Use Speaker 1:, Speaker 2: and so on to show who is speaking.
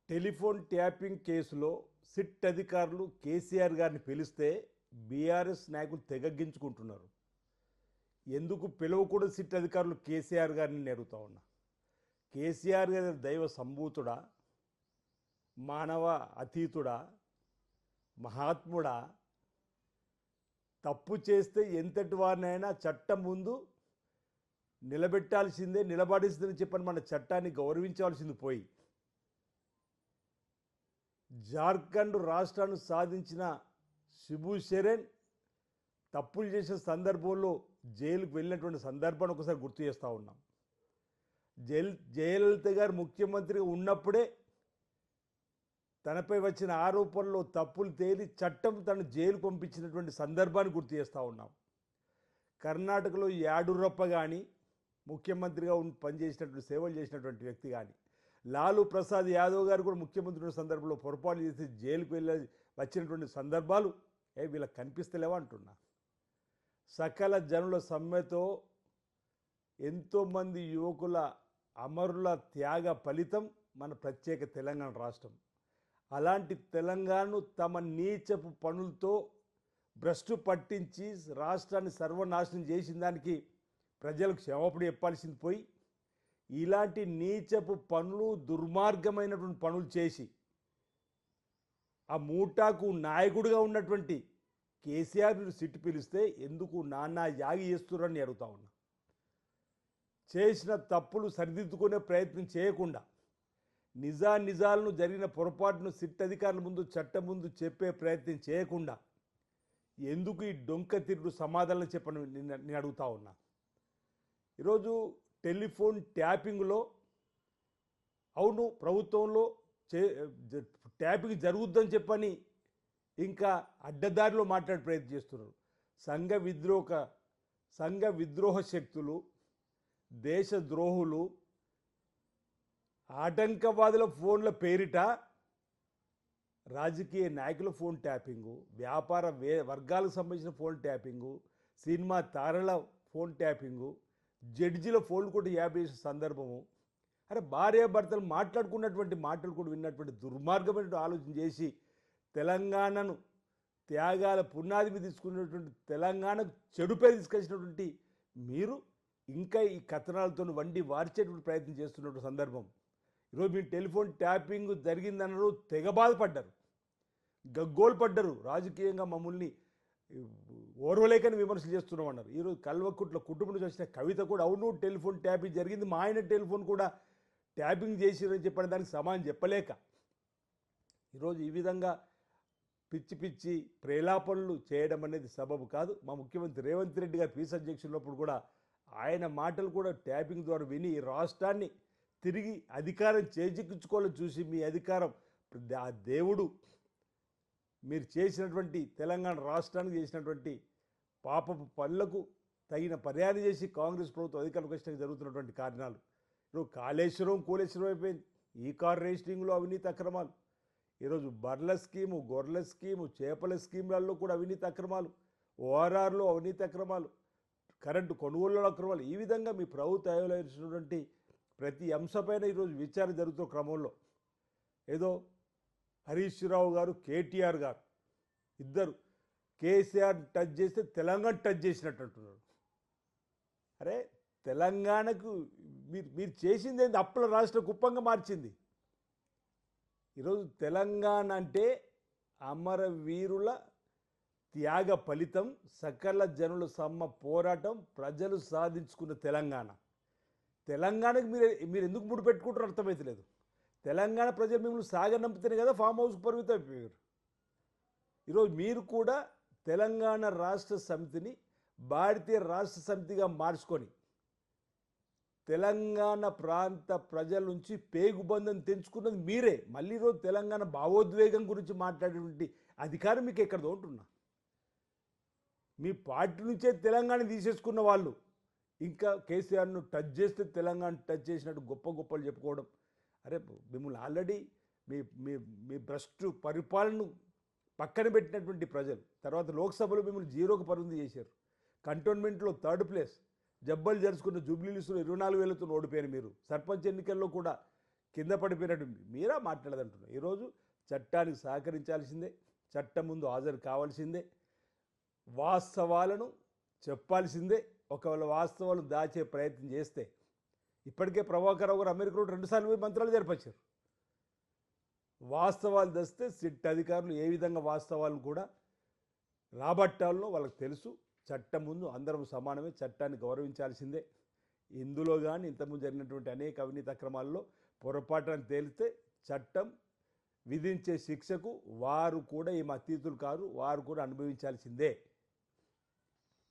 Speaker 1: Telephone tapping కేసులో SIT అధికారులు కేసీఆర్ గారిని పిలిస్తే బీఆర్ఎస్ నాయకులు తెగగించుకుంటున్నారు. ఎందుకు పిలవకూడదు సిట్ అధికారులు కేసీఆర్ గారిని నేను అడుగుతా ఉన్నా. కేసీఆర్ గారి దైవ సంభూతుడా, మానవ అతీతుడా, మహాత్ముడా? తప్పు చేస్తే ఎంతటి వారినైనా చట్టం ముందు నిలబెట్టాల్సిందే, నిలబడేసిందని చెప్పని మన చట్టాన్ని గౌరవించాల్సింది పోయి జార్ఖండ్ రాష్ట్రాన్ని సాధించిన శిబు సోరెన్ తప్పులు చేసిన సందర్భంలో జైలుకు వెళ్ళినటువంటి సందర్భాన్ని ఒకసారి గుర్తు చేస్తూ ఉన్నాం. జయలలిత గారు ముఖ్యమంత్రిగా ఉన్నప్పుడే తనపై వచ్చిన ఆరోపణలో తప్పులు తేలి చట్టం తను జైలు పంపించినటువంటి సందర్భాన్ని గుర్తు చేస్తూ ఉన్నాం. కర్ణాటకలో యాడూరప్ప కానీ ముఖ్యమంత్రిగా పనిచేసినటువంటి సేవలు చేసినటువంటి వ్యక్తి కానీ, లాలూ ప్రసాద్ యాదవ్ గారు కూడా ముఖ్యమంత్రి ఉన్న సందర్భంలో పొరపాటు చేసి జైలుకు వెళ్ళి వచ్చినటువంటి సందర్భాలు వీళ్ళకి కనిపిస్తలేవా అంటున్నా. సకల జనుల సమ్మెతో ఎంతోమంది యువకుల అమరుల త్యాగ ఫలితం మన ప్రత్యేక తెలంగాణ రాష్ట్రం. అలాంటి తెలంగాణను తమ నీచపు పనులతో భ్రష్టు పట్టించి రాష్ట్రాన్ని సర్వనాశనం చేసిన దానికి ప్రజలకు క్షమాపణ చెప్పాల్సింది పోయి ఇలాంటి నీచపు పనులు, దుర్మార్గమైనటువంటి పనులు చేసి ఆ మూటాకు నాయకుడిగా ఉన్నటువంటి కేసీఆర్ సిట్టు పిలిస్తే ఎందుకు నాన్న యాగి చేస్తున్నారని అడుగుతా ఉన్నా. చేసిన తప్పులు సరిదిద్దుకునే ప్రయత్నం చేయకుండా నిజాలను జరిగిన పొరపాటును సిట్ అధికారుల ముందు, చట్టం ముందు చెప్పే ప్రయత్నం చేయకుండా ఎందుకు ఈ డొంక తిరుగుడు సమాధానం చెప్పని నేను అడుగుతా ఉన్నా. ఈరోజు టెలిఫోన్ ట్యాపింగ్లో అవును ప్రభుత్వంలో ట్యాపింగ్ జరుగుద్దని చెప్పని ఇంకా అడ్డదారిలో మాట్లాడే ప్రయత్నం చేస్తున్నారు. సంఘ విద్రోహ శక్తులు, దేశ ద్రోహులు, ఆటంకవాదుల ఫోన్ల పేరిట రాజకీయ నాయకుల ఫోన్ ట్యాపింగు, వ్యాపార వర్గాలకు సంబంధించిన ఫోన్ ట్యాపింగు, సినిమా తారల ఫోన్ ట్యాపింగు, జడ్జిల ఫోన్లు కూడా 50 సందర్భము. అరే భార్యాభర్తలు మాట్లాడుకున్నటువంటి మాటలు కూడా విన్నటువంటి దుర్మార్గమైన ఆలోచన చేసి తెలంగాణను త్యాగాల పునాది మీద తీసుకున్నటువంటి తెలంగాణకు చెడుపై తీసుకొచ్చినటువంటి మీరు ఇంకా ఈ కథనాలతో వండి వార్చేటువంటి ప్రయత్నం చేస్తున్నటువంటి సందర్భం. ఈరోజు మీరు టెలిఫోన్ ట్యాపింగ్ జరిగిందన్నారు, తెగ బాధపడ్డారు, గగ్గోలు పడ్డారు. రాజకీయంగా మమ్మల్ని ఓర్వలేకని విమర్శలు చేస్తున్నాం అన్నారు. ఈరోజు కల్వకుట్ల కుటుంబం నుంచి వచ్చిన కవిత కూడా అవును టెలిఫోన్ ట్యాపింగ్ జరిగింది, మా ఆయన టెలిఫోన్ కూడా ట్యాపింగ్ చేసిరని చెప్పిన దానికి సమానం చెప్పలేక ఈరోజు ఈ విధంగా పిచ్చి పిచ్చి ప్రేలాపనలు చేయడం అనేది సబబు కాదు. మా ముఖ్యమంత్రి రేవంత్ రెడ్డి గారు పీస్ అధ్యక్షున్నప్పుడు కూడా ఆయన మాటలు కూడా ట్యాపింగ్ ద్వారా విని ఈ రాష్ట్రాన్ని తిరిగి అధికారం చేజిక్కించుకోవాలని చూసి మీ అధికారం ఆ దేవుడు మీరు చేసినటువంటి తెలంగాణ రాష్ట్రానికి చేసినటువంటి పాపపు పనులకు తగిన పర్యాయం చేసి కాంగ్రెస్ ప్రభుత్వం అధికారంలోకి వచ్చిన జరుగుతున్నటువంటి కారణాలు. ఈరోజు కూలేశ్వరం అయిపోయింది. ఈ కార్ రేస్టింగ్లో అవినీతి అక్రమాలు, ఈరోజు బర్ల స్కీము, గొర్రెల స్కీము, చేపల స్కీములలో కూడా అవినీతి అక్రమాలు, ఓఆర్ఆర్లో అవినీతి అక్రమాలు, కరెంటు కొనుగోలులో అక్రమాలు. ఈ విధంగా మీ ప్రభుత్వం అమలుచేసినటువంటి ప్రతి అంశపైన ఈరోజు విచారణ జరుగుతున్న క్రమంలో ఏదో హరీష్ రావు గారు, కేటీఆర్ గారు ఇద్దరు కేసీఆర్ టచ్ చేస్తే తెలంగాణ టచ్ చేసినట్టు అంటున్నారు. అరే తెలంగాణకు మీరు చేసింది ఏంది? అప్పుల రాష్ట్ర కుప్పంగా మార్చింది. ఈరోజు తెలంగాణ అంటే అమరవీరుల త్యాగ ఫలితం, సకల జనుల సమ్మ పోరాటం, ప్రజలు సాధించుకున్న తెలంగాణకు మీరు ఎందుకు ముడిపెట్టుకుంటారో అర్థమవుతలేదు. తెలంగాణ ప్రజలు మిమ్మల్ని సాగనంపితేనే కదా ఫామ్ హౌస్కి పరిమితం అయిపోయారు. ఈరోజు మీరు కూడా తెలంగాణ రాష్ట్ర సమితిని భారతీయ రాష్ట్ర సమితిగా మార్చుకొని తెలంగాణ ప్రాంత ప్రజల నుంచి పేగుబంధం తెంచుకున్నది మీరే. మళ్ళీ ఈరోజు తెలంగాణ భావోద్వేగం గురించి మాట్లాడేటువంటి అధికారం మీకు ఎక్కడదో ఉంటున్నా. మీ పార్టీ నుంచే తెలంగాణ తీసేసుకున్న వాళ్ళు ఇంకా కేసీఆర్ను టచ్ చేస్తే తెలంగాణ టచ్ చేసినట్టు గొప్పలు చెప్పుకోవడం. అరే మిమ్మల్ని ఆల్రెడీ మీ భ్రష్టు పరిపాలనను పక్కన పెట్టినటువంటి ప్రజలు తర్వాత లోక్సభలో మిమ్మల్ని జీరోకు పరిమితి చేశారు. కంటోన్మెంట్లో 3rd ప్లేస్, జబ్బలు జరుచుకున్న జూబ్లీహిల్స్లో 24,000తో ఓడిపోయారు. మీరు సర్పంచ్ ఎన్నికల్లో కూడా కింద పడిపోయినట్టు మీరా మాట్లాడదంటున్నారు. ఈరోజు చట్టానికి సహకరించాల్సిందే, చట్టం ముందు హాజరు కావాల్సిందే, వాస్తవాలను చెప్పాల్సిందే. ఒకవేళ వాస్తవాలు దాచే ప్రయత్నం చేస్తే ఇప్పటికే ప్రభాకర్ రావు గారు అమెరికాలో 2 సార్లు పోయి మంత్రాలు జరిపొచ్చారు. వాస్తవాలు తెస్తే సిట్ అధికారులు ఏ విధంగా వాస్తవాలను కూడా రాబట్టాలో వాళ్ళకి తెలుసు. చట్టం ముందు అందరం సమానమే, చట్టాన్ని గౌరవించాల్సిందే. ఇందులో కానీ ఇంతకుముందు జరిగినటువంటి అనేక అవినీతి అక్రమాల్లో పొరపాటును తేలితే చట్టం విధించే శిక్షకు వారు కూడా ఏం అతీతులు కారు, వారు కూడా అనుభవించాల్సిందే.